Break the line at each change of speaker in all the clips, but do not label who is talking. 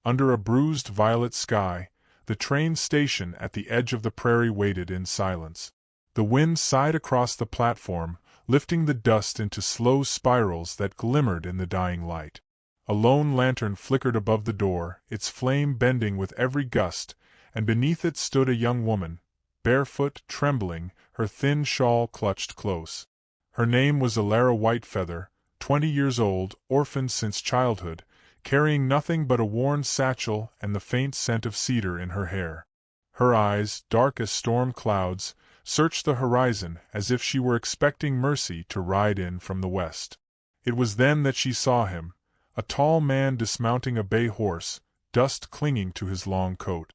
Under a bruised violet sky, the train station at the edge of the prairie waited in silence. The wind sighed across the platform, lifting the dust into slow spirals that glimmered in the dying light. A lone lantern flickered above the door, its flame bending with every gust, and beneath it stood a young woman, barefoot, trembling, her thin shawl clutched close. Her name was Alara Whitefeather, 20 years old, orphaned since childhood, carrying nothing but a worn satchel and the faint scent of cedar in her hair. Her eyes, dark as storm clouds, searched the horizon as if she were expecting mercy to ride in from the west. It was then that she saw him, a tall man dismounting a bay horse, dust clinging to his long coat.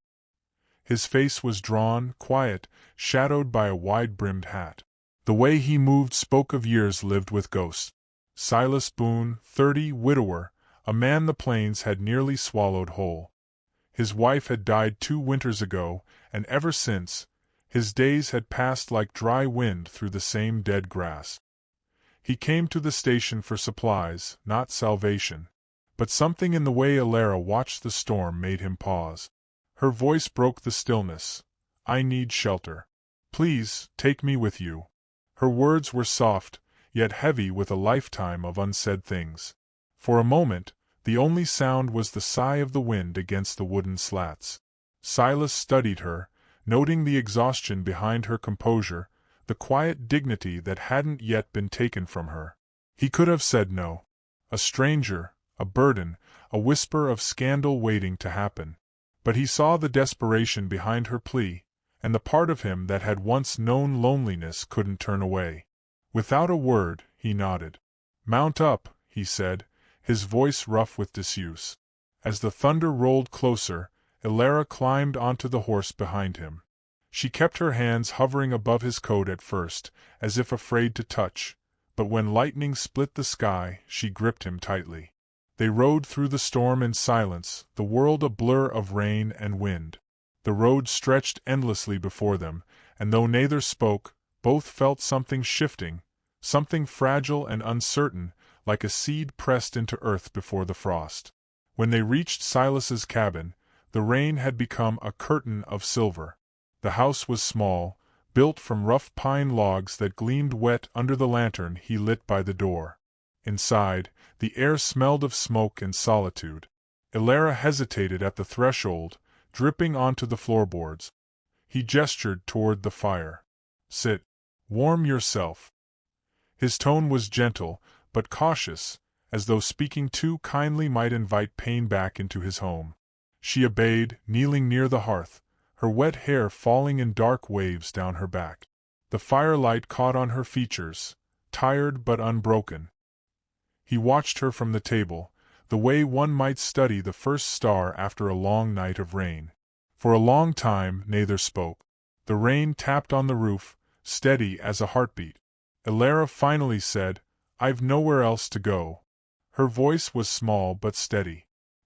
His face was drawn, quiet, shadowed by a wide-brimmed hat. The way he moved spoke of years lived with ghosts. Silas Boone, 30, widower, a man the plains had nearly swallowed whole. His wife had died 2 winters ago, and ever since, his days had passed like dry wind through the same dead grass. He came to the station for supplies, not salvation. But something in the way Alara watched the storm made him pause. Her voice broke the stillness. "I need shelter. Please, take me with you." Her words were soft, yet heavy with a lifetime of unsaid things. For a moment, the only sound was the sigh of the wind against the wooden slats. Silas studied her, noting the exhaustion behind her composure, the quiet dignity that hadn't yet been taken from her. He could have said no. A stranger, a burden, a whisper of scandal waiting to happen. But he saw the desperation behind her plea, and the part of him that had once known loneliness couldn't turn away. Without a word, he nodded. "Mount up," he said, his voice rough with disuse. As the thunder rolled closer, Alara climbed onto the horse behind him. She kept her hands hovering above his coat at first, as if afraid to touch, but when lightning split the sky, she gripped him tightly. They rode through the storm in silence, the world a blur of rain and wind. The road stretched endlessly before them, and though neither spoke, both felt something shifting, something fragile and uncertain, like a seed pressed into earth before the frost. When they reached Silas's cabin, the rain had become a curtain of silver. The house was small, built from rough pine logs that gleamed wet under the lantern he lit by the door. Inside, the air smelled of smoke and solitude. Alara hesitated at the threshold, dripping onto the floorboards. He gestured toward the fire. "Sit. Warm yourself." His tone was gentle, but cautious, as though speaking too kindly might invite pain back into his home. She obeyed, kneeling near the hearth, her wet hair falling in dark waves down her back. The firelight caught on her features, tired but unbroken. He watched her from the table, the way one might study the first star after a long night of rain. For a long time neither spoke. The rain tapped on the roof, steady as a heartbeat. Alara finally said, "I've nowhere else to go." Her voice was small but steady.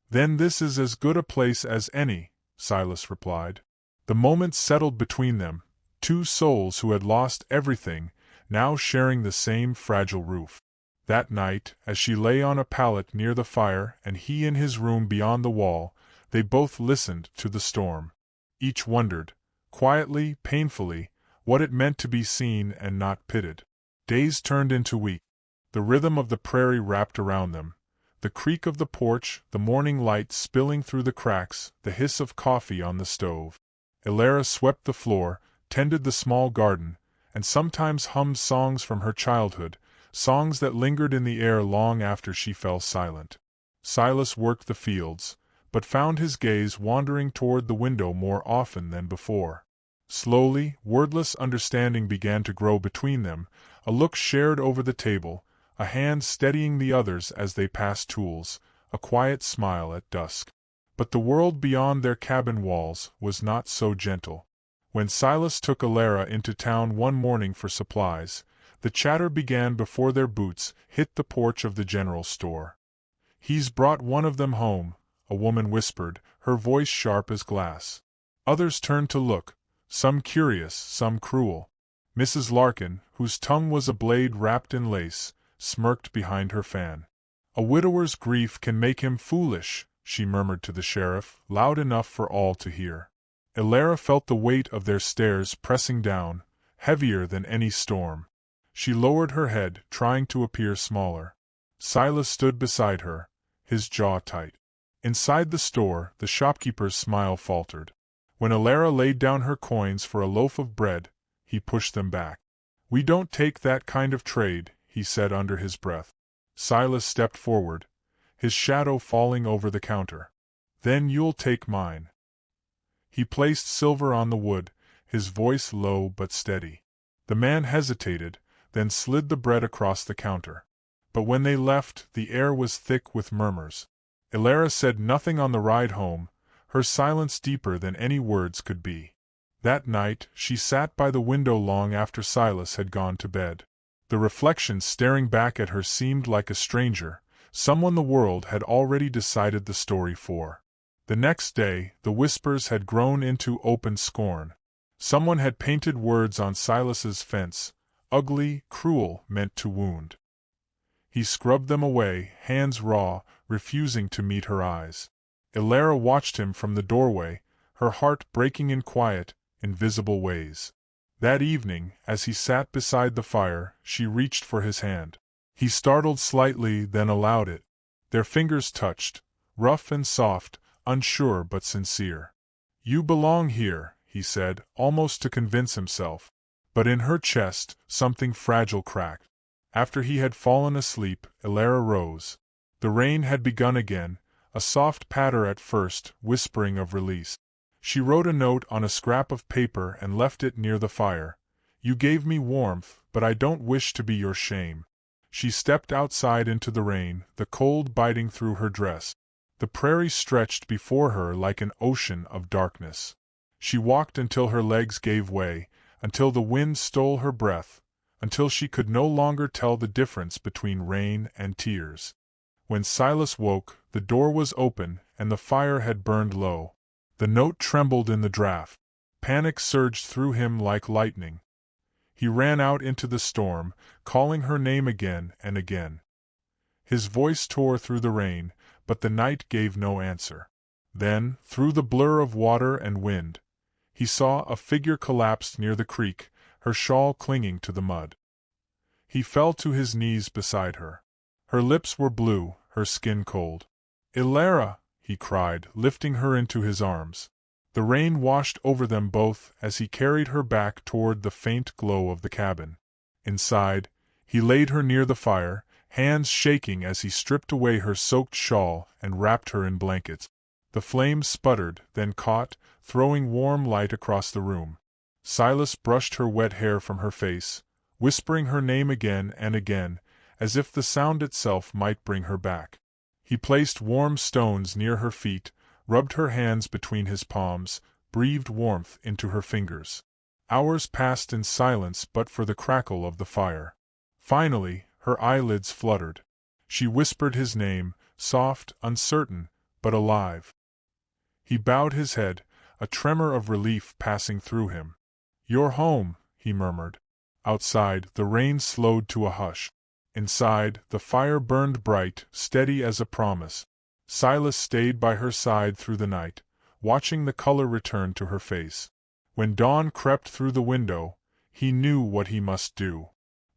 "Then this is as good a place as any," Silas replied. The moment settled between them, 2 souls who had lost everything, now sharing the same fragile roof. That night, as she lay on a pallet near the fire and he in his room beyond the wall, they both listened to the storm. Each wondered, quietly, painfully, what it meant to be seen and not pitied. Days turned into weeks. The rhythm of the prairie wrapped around them. The creak of the porch, the morning light spilling through the cracks, the hiss of coffee on the stove. Alara swept the floor, tended the small garden, and sometimes hummed songs from her childhood, songs that lingered in the air long after she fell silent. Silas worked the fields, but found his gaze wandering toward the window more often than before. Slowly, wordless understanding began to grow between them, a look shared over the table, a hand steadying the other's as they passed tools, a quiet smile at dusk. But the world beyond their cabin walls was not so gentle. When Silas took Alara into town one morning for supplies, the chatter began before their boots hit the porch of the general store. "He's brought one of them home," a woman whispered, her voice sharp as glass. Others turned to look, some curious, some cruel. Mrs. Larkin, whose tongue was a blade wrapped in lace, smirked behind her fan. "A widower's grief can make him foolish," she murmured to the sheriff, loud enough for all to hear. Elara felt the weight of their stares pressing down, heavier than any storm. She lowered her head, trying to appear smaller. Silas stood beside her, his jaw tight. Inside the store, the shopkeeper's smile faltered. When Elara laid down her coins for a loaf of bread, he pushed them back. "We don't take that kind of trade," he said under his breath. Silas stepped forward, his shadow falling over the counter. "Then you'll take mine." He placed silver on the wood, his voice low but steady. The man hesitated, then slid the bread across the counter. But when they left, the air was thick with murmurs. Elara said nothing on the ride home, her silence deeper than any words could be. That night, she sat by the window long after Silas had gone to bed. The reflection staring back at her seemed like a stranger, someone the world had already decided the story for. The next day, the whispers had grown into open scorn. Someone had painted words on Silas's fence, ugly, cruel, meant to wound. He scrubbed them away, hands raw, refusing to meet her eyes. Elara watched him from the doorway, her heart breaking in quiet, invisible ways. That evening, as he sat beside the fire, she reached for his hand. He startled slightly, then allowed it. Their fingers touched, rough and soft, unsure but sincere. "You belong here," he said, almost to convince himself. But in her chest, something fragile cracked. After he had fallen asleep, Elara rose. The rain had begun again, a soft patter at first, whispering of release. She wrote a note on a scrap of paper and left it near the fire. "You gave me warmth, but I don't wish to be your shame." She stepped outside into the rain, the cold biting through her dress. The prairie stretched before her like an ocean of darkness. She walked until her legs gave way, until the wind stole her breath, until she could no longer tell the difference between rain and tears. When Silas woke, the door was open, and the fire had burned low. The note trembled in the draft. Panic surged through him like lightning. He ran out into the storm, calling her name again and again. His voice tore through the rain, but the night gave no answer. Then, through the blur of water and wind, he saw a figure collapsed near the creek, her shawl clinging to the mud. He fell to his knees beside her. Her lips were blue, her skin cold. "Elara!" he cried, lifting her into his arms. The rain washed over them both as he carried her back toward the faint glow of the cabin. Inside, he laid her near the fire, hands shaking as he stripped away her soaked shawl and wrapped her in blankets. The flames sputtered, then caught, throwing warm light across the room. Silas brushed her wet hair from her face, whispering her name again and again, as if the sound itself might bring her back. He placed warm stones near her feet, rubbed her hands between his palms, breathed warmth into her fingers. Hours passed in silence but for the crackle of the fire. Finally, her eyelids fluttered. She whispered his name, soft, uncertain, but alive. He bowed his head, a tremor of relief passing through him. "You're home," he murmured. Outside, the rain slowed to a hush. Inside, the fire burned bright, steady as a promise. Silas stayed by her side through the night, watching the color return to her face. When dawn crept through the window, he knew what he must do.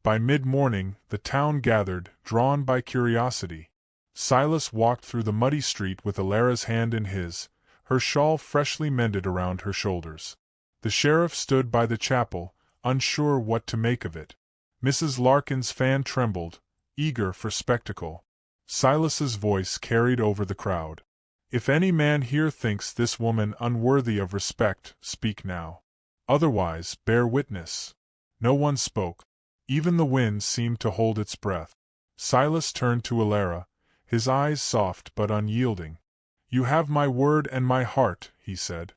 By mid-morning, the town gathered, drawn by curiosity. Silas walked through the muddy street with Elara's hand in his, her shawl freshly mended around her shoulders. The sheriff stood by the chapel, unsure what to make of it. Mrs. Larkin's fan trembled, eager for spectacle. Silas's voice carried over the crowd. "If any man here thinks this woman unworthy of respect, speak now. Otherwise, bear witness." No one spoke. Even the wind seemed to hold its breath. Silas turned to Elara, his eyes soft but unyielding. "You have my word and my heart," he said.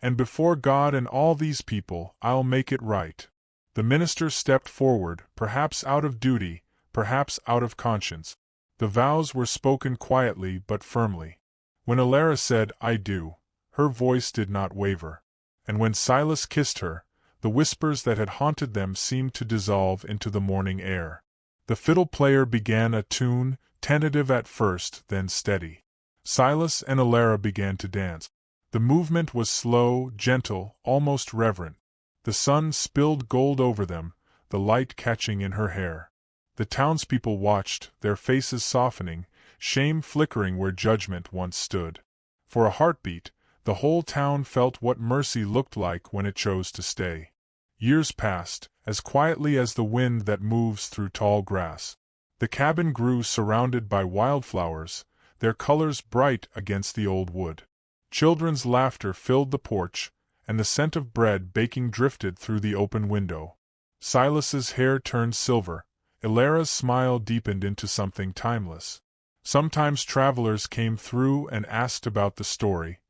"And before God and all these people, I'll make it right." The minister stepped forward, perhaps out of duty, perhaps out of conscience. The vows were spoken quietly but firmly. When Elara said, "I do," her voice did not waver. And when Silas kissed her, the whispers that had haunted them seemed to dissolve into the morning air. The fiddle player began a tune, tentative at first, then steady. Silas and Alara began to dance. The movement was slow, gentle, almost reverent. The sun spilled gold over them, the light catching in her hair. The townspeople watched, their faces softening, shame flickering where judgment once stood. For a heartbeat, the whole town felt what mercy looked like when it chose to stay. Years passed, as quietly as the wind that moves through tall grass. The cabin grew surrounded by wildflowers, their colors bright against the old wood. Children's laughter filled the porch, and the scent of bread baking drifted through the open window. Silas's hair turned silver, Alara's smile deepened into something timeless. Sometimes travelers came through and asked about the story.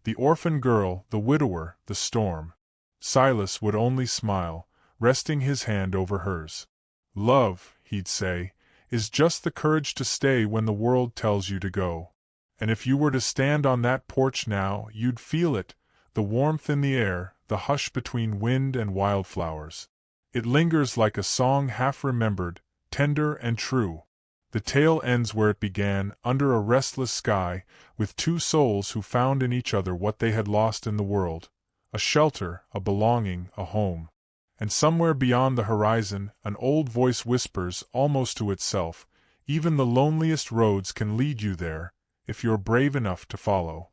The orphan girl, the widower, the storm. Silas would only smile, resting his hand over hers. Love, he'd say, is just the courage to stay when the world tells you to go. And if you were to stand on that porch now, you'd feel it, the warmth in the air, the hush between wind and wildflowers. It lingers like a song half-remembered, tender and true. The tale ends where it began, under a restless sky, with two souls who found in each other what they had lost in the world, a shelter, a belonging, a home. And somewhere beyond the horizon, an old voice whispers, almost to itself, even the loneliest roads can lead you there, if you're brave enough to follow.